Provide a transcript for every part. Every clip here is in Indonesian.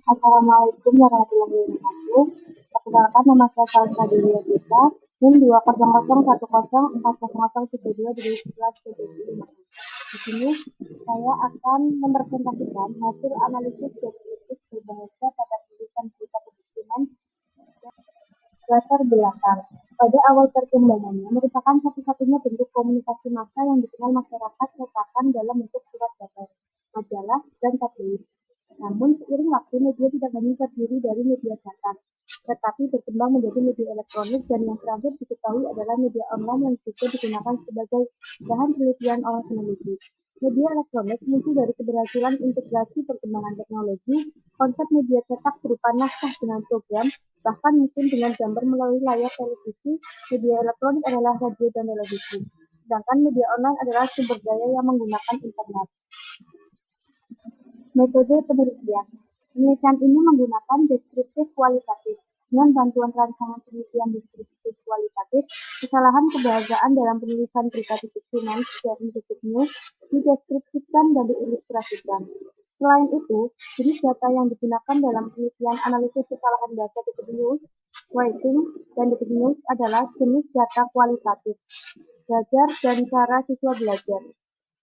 Assalamualaikum warahmatullahi wabarakatuh. Perkenalkan nama saya Salsa Dewi Kita, NIM 20010104072 dari kelas PDI. Di sini saya akan mempresentasikan hasil analisis deskriptif berbahasa pada tulisan berita kemiskinan latar belakang. Pada awal perkembangannya merupakan satu-satunya bentuk komunikasi massa yang dikenal masyarakat cetakan dalam bentuk surat kabar, majalah, dan tabloid. Namun, seiring waktu, media tidak hanya terdiri dari media cetak, tetapi berkembang menjadi media elektronik dan yang terakhir diketahui adalah media online yang juga digunakan sebagai bahan penelitian oleh peneliti. Media elektronik muncul dari keberhasilan integrasi perkembangan teknologi. Konsep media cetak berupa naskah dengan program, bahkan mungkin dengan gambar melalui layar televisi. Media elektronik adalah radio dan televisi, sedangkan media online adalah sumber daya yang menggunakan internet. Metode penelitian. Penelitian ini menggunakan deskriptif kualitatif. Dengan bantuan rancangan penelitian deskriptif kualitatif, kesalahan kebahasaan dalam penulisan berita titik finance dan titik news dideskripsikan dan diilustrasikan. Selain itu, jenis data yang digunakan dalam penelitian analisis kesalahan bahasa titik news, writing, dan titik news adalah jenis data kualitatif, belajar dan cara siswa belajar.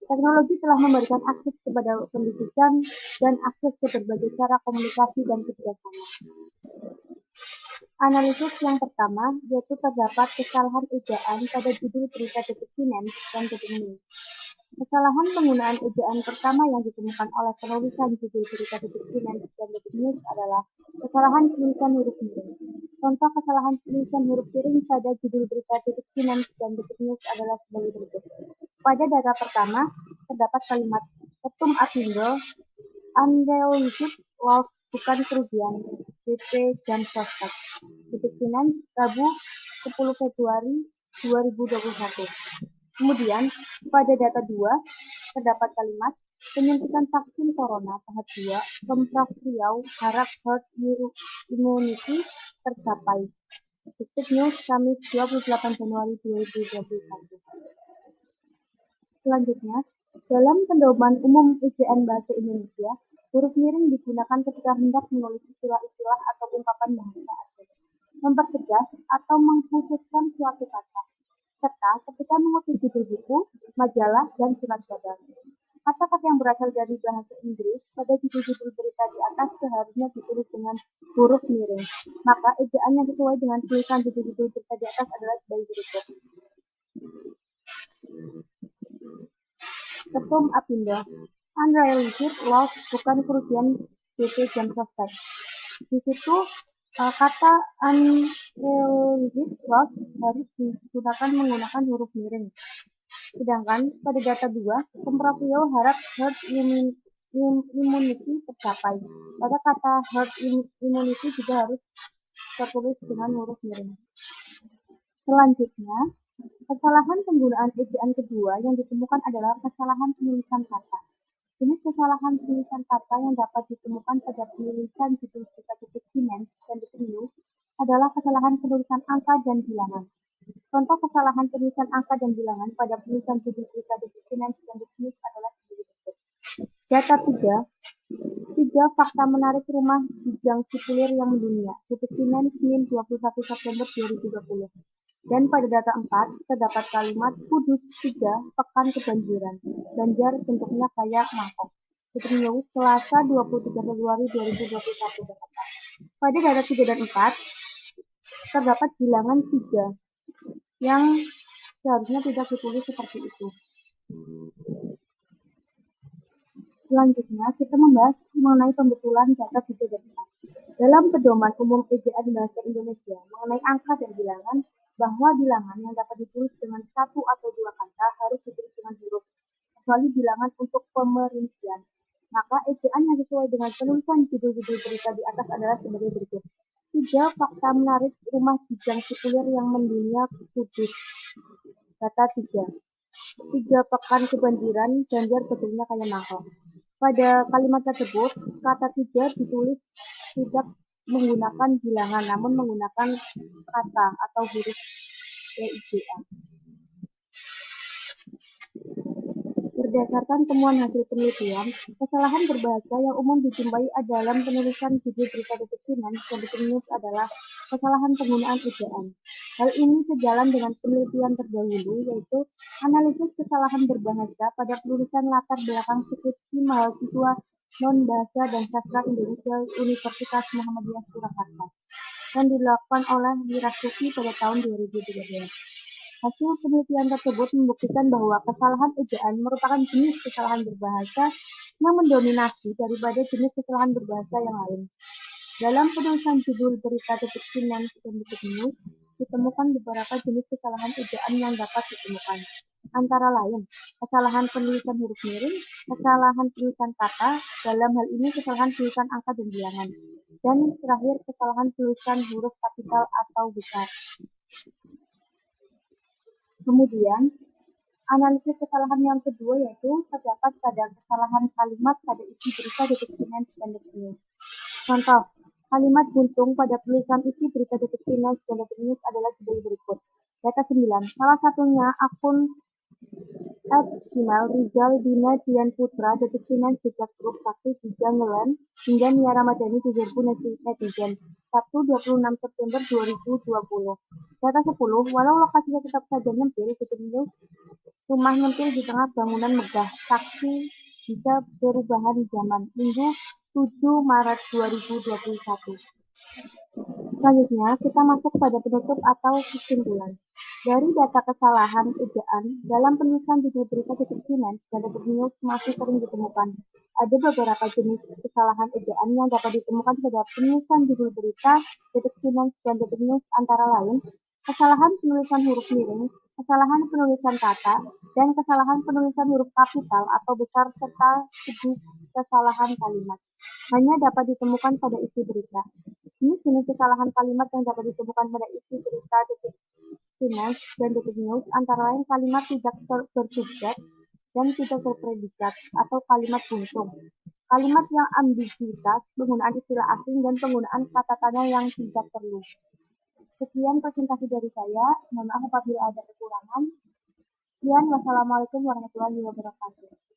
Teknologi telah memberikan akses kepada pendidikan dan akses ke berbagai cara komunikasi dan kerjasama. Analisis yang pertama yaitu terdapat kesalahan ejaan pada judul berita detik finance dan detik news. Kesalahan penggunaan ejaan pertama yang ditemukan oleh penulisan judul berita detik finance dan detik news adalah kesalahan penulisan huruf miring. Contoh kesalahan penulisan huruf miring pada judul berita detik finance dan detik news adalah sebagai berikut. Pada data pertama, terdapat kalimat ketum Apindo, unrealistic loss bukan kerugian, BP dan suspek. Detik Finance, Rabu 10 Februari 2021. Kemudian, pada data 2, terdapat kalimat penyuntikan vaksin corona tahap 2, Pemprov Riau harap herd immunity tercapai. Detik News, Kamis 28 Januari 2021. Selanjutnya, dalam pedoman umum ejaan bahasa Indonesia, huruf miring digunakan ketika hendak menulis istilah-istilah atau ungkapan bahasa asing, mempertegas atau mengkhususkan suatu kata, serta ketika mengutip judul buku, majalah, dan surat kabar. Kata-kata yang berasal dari bahasa Inggris pada judul-judul berita di atas seharusnya ditulis dengan huruf miring. Maka ejaan yang sesuai dengan tulisan judul-judul berita di atas adalah sebagai berikut. Ketum Apindo, unrealistic loss bukan kerugian BP dan suspek. Di situ kata unrealistic loss harus digunakan menggunakan huruf miring. Sedangkan pada data 2, Pemprov Riau harap herd immunity tercapai. Pada kata herd immunity juga harus tertulis dengan huruf miring. Selanjutnya, kesalahan penggunaan ejaan kedua yang ditemukan adalah kesalahan penulisan kata. Jenis kesalahan penulisan kata yang dapat ditemukan pada penulisan judul berita detik finance dan detik news adalah kesalahan penulisan angka dan bilangan. Contoh kesalahan penulisan angka dan bilangan pada penulisan judul berita detik finance dan detik news adalah sebagai berikut. Data 3 fakta menarik rumah Bijang Cipulir yang mendunia. Detik Finance, Min 21 September 2020. Dan pada data 4, terdapat kalimat Kudus 3, pekan kebanjiran. Banjar bentuknya kayak mangkok. Detik News, Selasa 23 Februari 2021. Pada data 3 dan 4, terdapat bilangan 3 yang seharusnya tidak ditulis seperti itu. Selanjutnya, kita membahas mengenai pembetulan data 3 dan 4. Dalam pedoman umum ejaan bahasa Indonesia mengenai angka dan bilangan, bahwa bilangan yang dapat ditulis dengan 1 atau 2 kata harus ditulis dengan huruf, kecuali bilangan untuk pemerincian. Maka ejaan yang sesuai dengan penulisan judul-judul berita di atas adalah sebagai berikut. 3 fakta menarik rumah Bijang Cipulir yang mendunia Kudus. Data 3 pekan kebanjiran, Banjar bentuknya kayak mangkok. Pada kalimat tersebut, kata 3 ditulis tidak menggunakan bilangan, namun menggunakan kata atau huruf EIGA. Berdasarkan temuan hasil penelitian, kesalahan berbahasa yang umum dijumpai dalam penulisan judul berita detik finance dan detik news adalah kesalahan penggunaan ejaan. Hal ini sejalan dengan penelitian terdahulu, yaitu analisis kesalahan berbahasa pada penulisan latar belakang skripsi mahasiswa non-bahasa dan sastra Indonesia Universitas Muhammadiyah Surakarta yang dilakukan oleh Wirasuti pada tahun 2013. Hasil penelitian tersebut membuktikan bahwa kesalahan ejaan merupakan jenis kesalahan berbahasa yang mendominasi daripada jenis kesalahan berbahasa yang lain. Dalam penulisan judul berita detik finance dan detik news, ditemukan beberapa jenis kesalahan ejaan yang dapat ditemukan. Antara lain, kesalahan penulisan huruf miring, kesalahan penulisan kata, dalam hal ini kesalahan tulisan angka dan bilangan, dan terakhir kesalahan tulisan huruf kapital atau besar. Kemudian, analisis kesalahan yang kedua yaitu terdapat pada kesalahan kalimat pada isi berita detik finance dan detik news. Contoh, kalimat buntung pada tulisan isi berita detik finance dan detik news adalah sebagai berikut. Data 9, salah satunya akun @gmail Rizal Dina Dian Putra detik finance jejak grup Sakti Tiga Ngelan hingga Nia Ramadhani 2000 netizen Sabtu 26 September 2020. Data 10, walau lokasinya tetap saja nyempil, detik news rumah nyempil di tengah bangunan megah, saksi bisa perubahan zaman. Minggu 7 Maret 2021. Selanjutnya, kita masuk pada penutup atau kesimpulan. Dari data kesalahan ejaan dalam penulisan judul berita detik finance dan detik news masih sering ditemukan. Ada beberapa jenis kesalahan ejaan yang dapat ditemukan pada penulisan judul berita detik finance dan detik news antara lain kesalahan penulisan huruf miring, kesalahan penulisan kata, dan kesalahan penulisan huruf kapital atau besar serta jenis kesalahan kalimat. Hanya dapat ditemukan pada isi berita. Ini jenis kesalahan kalimat yang dapat ditemukan pada isi berita detik finance dan detik news antara lain kalimat tidak bersubjek dan tidak berpredikat atau kalimat buntung. Kalimat yang ambiguitas, penggunaan istilah asing, dan penggunaan kata tanda yang tidak perlu. Sekian presentasi dari saya. Mohon maaf apabila ada kekurangan. Sekian, wassalamualaikum warahmatullahi wabarakatuh.